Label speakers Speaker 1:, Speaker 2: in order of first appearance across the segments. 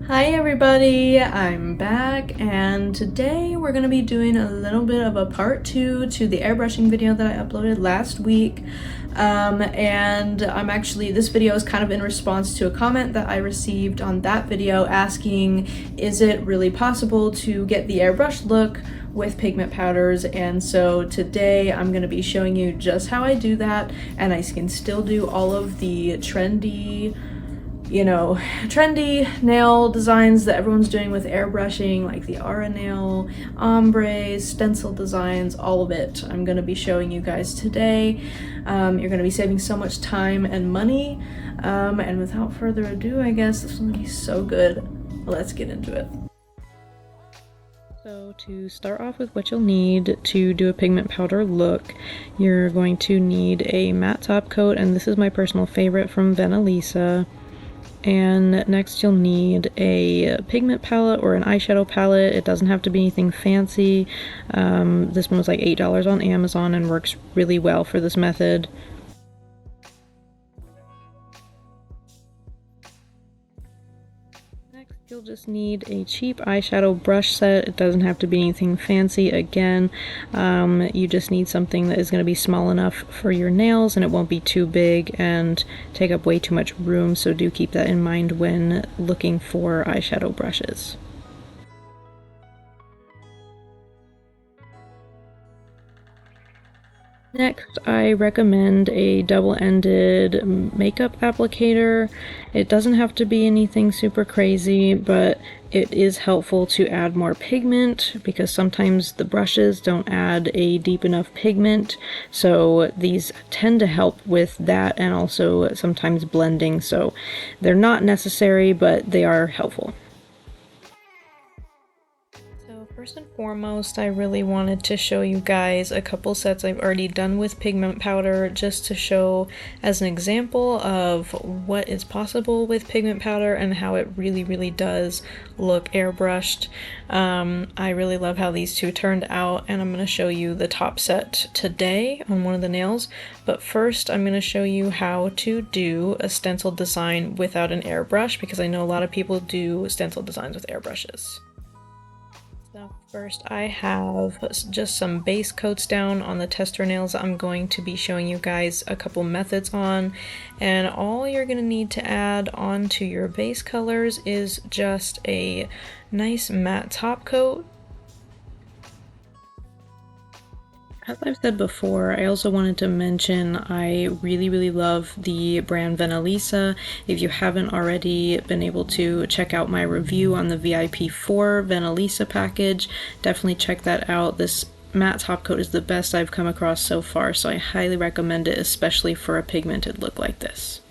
Speaker 1: Hi everybody, I'm back and today we're going to be doing a little bit of a part 2 to the airbrushing video that I uploaded last week. This video is kind of in response to a comment that I received on that video asking, is it really possible to get the airbrushed look with pigment powders? And so today I'm going to be showing you just how I do that, and I can still do all of the trendy nail designs that everyone's doing with airbrushing, like the Aura nail, Ombre, Stencil designs, all of it. I'm going to be showing you guys today. You're going to be saving so much time and money. And without further ado, I guess this is going to be so good. Let's get into it. So to start off with what you'll need to do a pigment powder look, you're going to need a matte top coat, and this is my personal favorite from Lovelies. And next you'll need a pigment palette or an eyeshadow palette. It doesn't have to be anything fancy. This one was like $8 on Amazon and works really well for this method. Next you'll just need a cheap eyeshadow brush set. It doesn't have to be anything fancy. Again, you just need something that is going to be small enough for your nails and it won't be too big and take up way too much room, so do keep that in mind when looking for eyeshadow brushes. Next, I recommend a double-ended makeup applicator. It doesn't have to be anything super crazy, but it is helpful to add more pigment because sometimes the brushes don't add a deep enough pigment, so these tend to help with that and also sometimes blending, so they're not necessary, but they are helpful. First and foremost, I really wanted to show you guys a couple sets I've already done with pigment powder, just to show as an example of what is possible with pigment powder and how it really does look airbrushed. I really love how these two turned out, and I'm going to show you the top set today on one of the nails. But first I'm going to show you how to do a stencil design without an airbrush, because I know a lot of people do stencil designs with airbrushes. So first I have just some base coats down on the tester nails I'm going to be showing you guys a couple methods on, and all you're going to need to add onto your base colors is just a nice matte top coat. As I've said before, I also wanted to mention I really love the brand Lovelies. If you haven't already been able to check out my review on the VIP4 Lovelies package, definitely check that out. This matte top coat is the best I've come across so far, so I highly recommend it, especially for a pigmented look like this.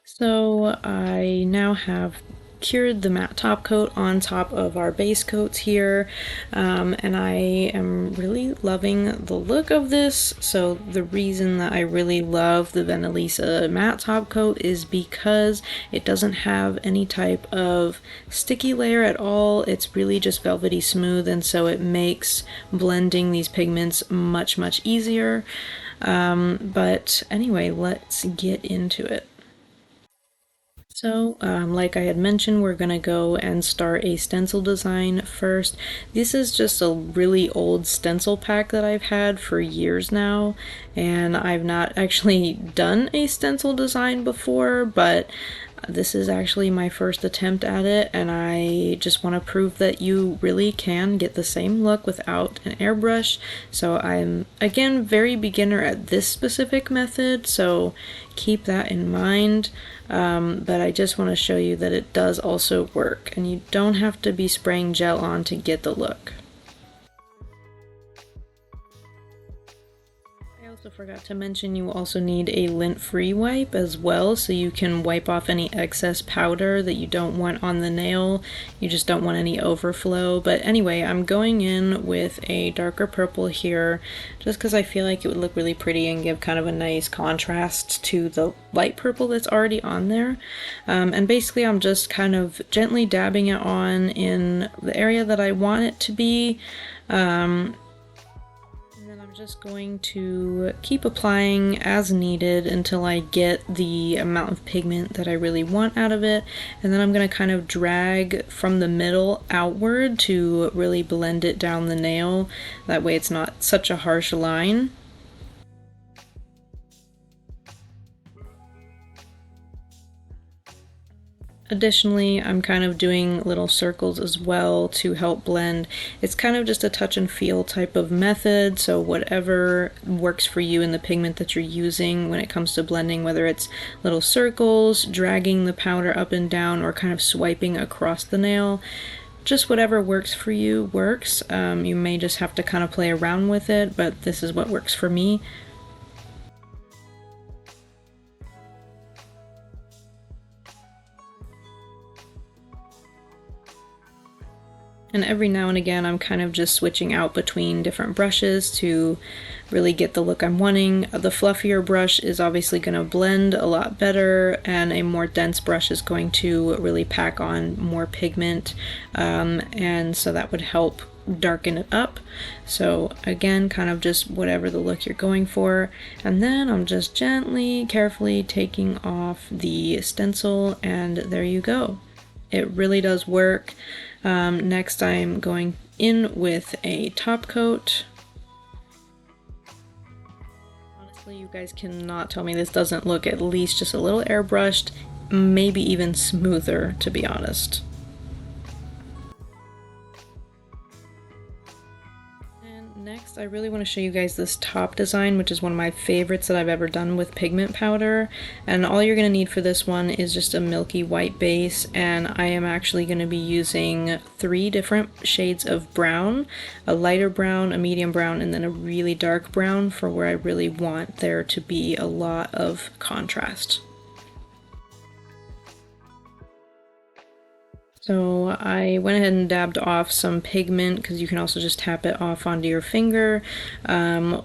Speaker 1: So I now have cured the matte top coat on top of our base coats here, and I am really loving the look of this. So the reason that I really love the Lovelies matte top coat is because it doesn't have any type of sticky layer at all. It's really just velvety smooth, and so it makes blending these pigments much easier. But anyway, let's get into it. So, like I had mentioned, we're going to go and start a stencil design first. This is just a really old stencil pack that I've had for years now, and I've not actually done a stencil design before, but this is actually my first attempt at it, and I just want to prove that you really can get the same look without an airbrush. So I'm, again, very beginner at this specific method, so keep that in mind. But I just want to show you that it does also work, and you don't have to be spraying gel on to get the look. I also forgot to mention you also need a lint-free wipe as well, so you can wipe off any excess powder that you don't want on the nail. You just don't want any overflow. But anyway, I'm going in with a darker purple here just because I feel like it would look really pretty and give kind of a nice contrast to the light purple that's already on there. And basically I'm just kind of gently dabbing it on in the area that I want it to be. And then I'm I'm just going to keep applying as needed until I get the amount of pigment that I really want out of it, and then I'm going to kind of drag from the middle outward to really blend it down the nail. That way it's not such a harsh line. Additionally, I'm kind of doing little circles as well to help blend. It's kind of just a touch and feel type of method, so whatever works for you in the pigment that you're using when it comes to blending, whether it's little circles, dragging the powder up and down, or kind of swiping across the nail, just whatever works for you works. You may just have to kind of play around with it, but this is what works for me. And every now and again I'm kind of just switching out between different brushes to really get the look I'm wanting. The fluffier brush is obviously going to blend a lot better, and a more dense brush is going to really pack on more pigment, and so that would help darken it up. So again, kind of just whatever the look you're going for. And then I'm just gently, carefully taking off the stencil, and there you go. It really does work. Next I'm going in with a top coat. Honestly, you guys cannot tell me this doesn't look at least just a little airbrushed, maybe even smoother, to be honest. Next, I really want to show you guys this top design, which is one of my favorites that I've ever done with pigment powder. And all you're going to need for this one is just a milky white base, and I am actually going to be using 3 different shades of brown, a lighter brown, a medium brown, and then a really dark brown for where I really want there to be a lot of contrast. So I went ahead and dabbed off some pigment, because you can also just tap it off onto your finger. And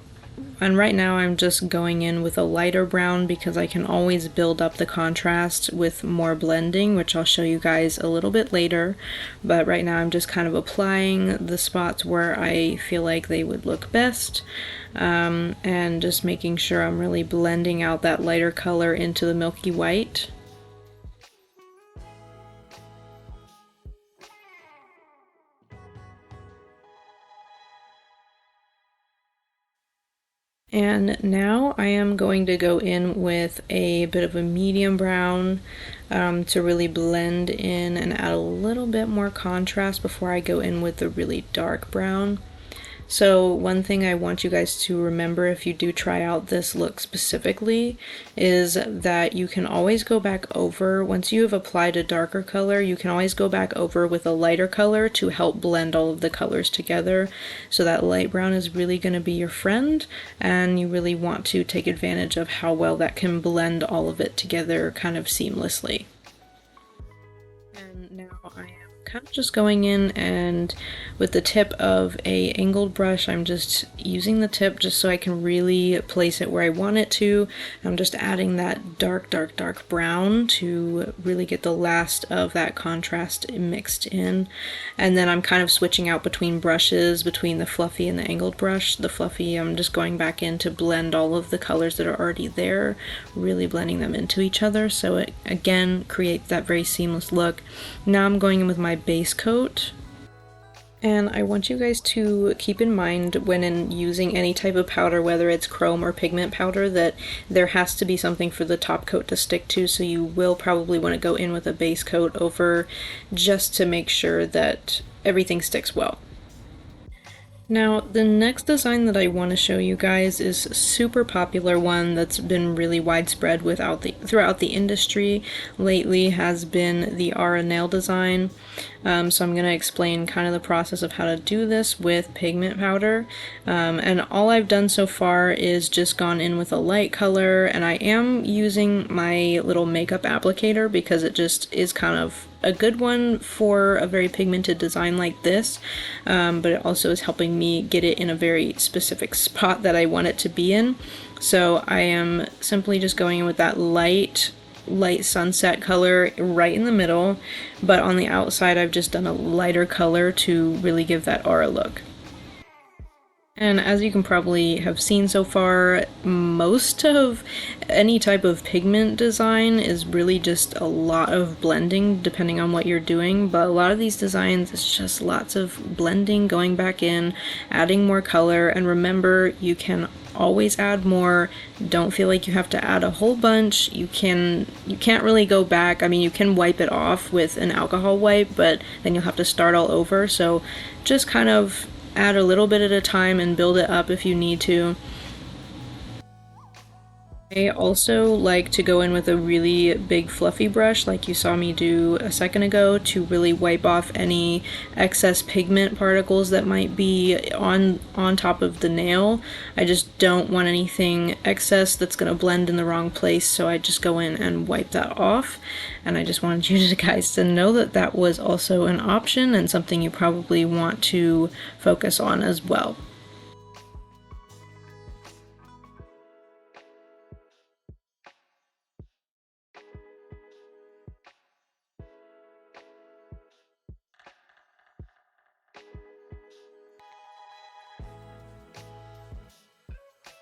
Speaker 1: right now I'm just going in with a lighter brown because I can always build up the contrast with more blending, which I'll show you guys a little bit later. But right now I'm just kind of applying the spots where I feel like they would look best, and just making sure I'm really blending out that lighter color into the milky white. And now I am going to go in with a bit of a medium brown to really blend in and add a little bit more contrast before I go in with the really dark brown. So one thing I want you guys to remember if you do try out this look specifically is that you can always go back over, once you have applied a darker color, you can always go back over with a lighter color to help blend all of the colors together. So that light brown is really going to be your friend, and you really want to take advantage of how well that can blend all of it together kind of seamlessly. And now I am kind of just going in, and with the tip of a angled brush, I'm just using the tip just so I can really place it where I want it to. I'm just adding that dark brown to really get the last of that contrast mixed in. And then I'm kind of switching out between brushes, between the fluffy and the angled brush. The fluffy, I'm just going back in to blend all of the colors that are already there, really blending them into each other, so it again creates that very seamless look. Now I'm going in with my base coat, and I want you guys to keep in mind when using any type of powder, whether it's chrome or pigment powder, that there has to be something for the top coat to stick to, so you will probably want to go in with a base coat over just to make sure that everything sticks well. Now, the next design that I want to show you guys is a super popular one that's been really widespread throughout the industry lately, has been the Aura nail design. So I'm going to explain kind of the process of how to do this with pigment powder. And all I've done so far is just gone in with a light color, and I am using my little makeup applicator because it just is kind of a good one for a very pigmented design like this, but it also is helping me get it in a very specific spot that I want it to be in. So I am simply just going in with that light sunset color right in the middle, but on the outside I've just done a lighter color to really give that aura look. And as you can probably have seen so far, most of any type of pigment design is really just a lot of blending depending on what you're doing, but a lot of these designs is just lots of blending, going back in, adding more color, and remember you can always add more. Don't feel like you have to add a whole bunch. You can't really go back. I mean, you can wipe it off with an alcohol wipe, but then you'll have to start all over. So just kind of add a little bit at a time and build it up if you need to. I also like to go in with a really big fluffy brush like you saw me do a second ago to really wipe off any excess pigment particles that might be on top of the nail. I just don't want anything excess that's going to blend in the wrong place, so I just go in and wipe that off. And I just wanted you guys to know that that was also an option and something you probably want to focus on as well.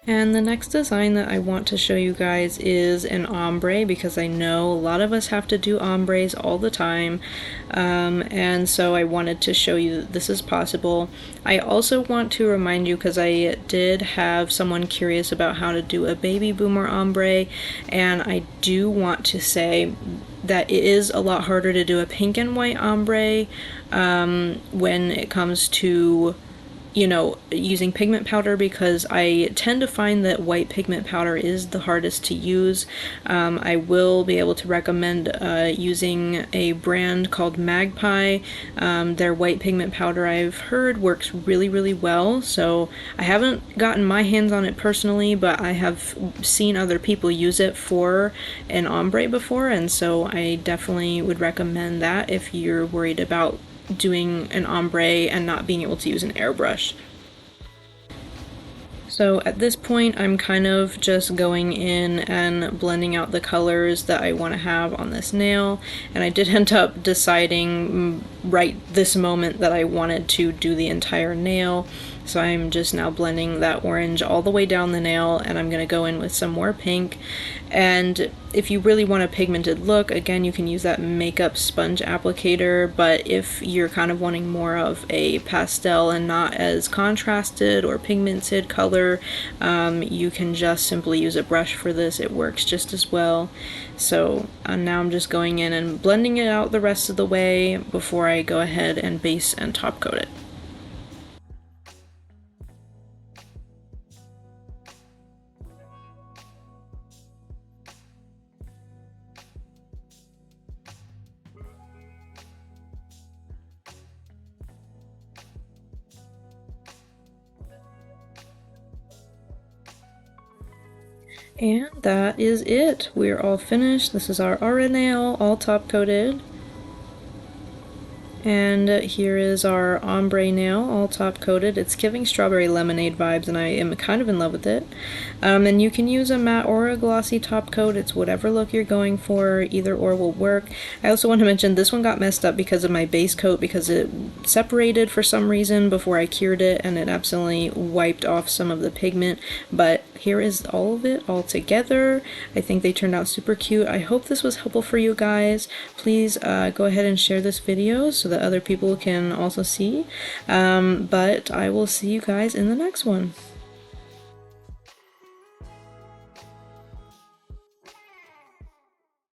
Speaker 1: And the next design that I want to show you guys is an ombre, because I know a lot of us have to do ombres all the time, and so I wanted to show you that this is possible. I also want to remind you, because I did have someone curious about how to do a baby boomer ombre, and I do want to say that it is a lot harder to do a pink and white ombre when it comes to using pigment powder, because I tend to find that white pigment powder is the hardest to use. I will be able to recommend using a brand called Magpie. Their white pigment powder, I've heard, works really well. So I haven't gotten my hands on it personally, but I have seen other people use it for an ombre before, and so I definitely would recommend that if you're worried about doing an ombre and not being able to use an airbrush. So at this point, I'm kind of just going in and blending out the colors that I want to have on this nail, and I did end up deciding right this moment that I wanted to do the entire nail. So I'm just now blending that orange all the way down the nail, and I'm going to go in with some more pink. And if you really want a pigmented look, again, you can use that makeup sponge applicator, but if you're kind of wanting more of a pastel and not as contrasted or pigmented color, you can just simply use a brush for this. It works just as well. So now I'm just going in and blending it out the rest of the way before I go ahead and base and top coat it. And that is it. We're all finished. This is our aura nail, all top coated. And here is our ombre nail, all top coated. It's giving strawberry lemonade vibes, and I am kind of in love with it. And you can use a matte or a glossy top coat. It's whatever look you're going for. Either or will work. I also want to mention this one got messed up because of my base coat, because it separated for some reason before I cured it, and it absolutely wiped off some of the pigment. But here is all of it all together. I think they turned out super cute. I hope this was helpful for you guys. Please go ahead and share this video so that other people can also see. But I will see you guys in the next one.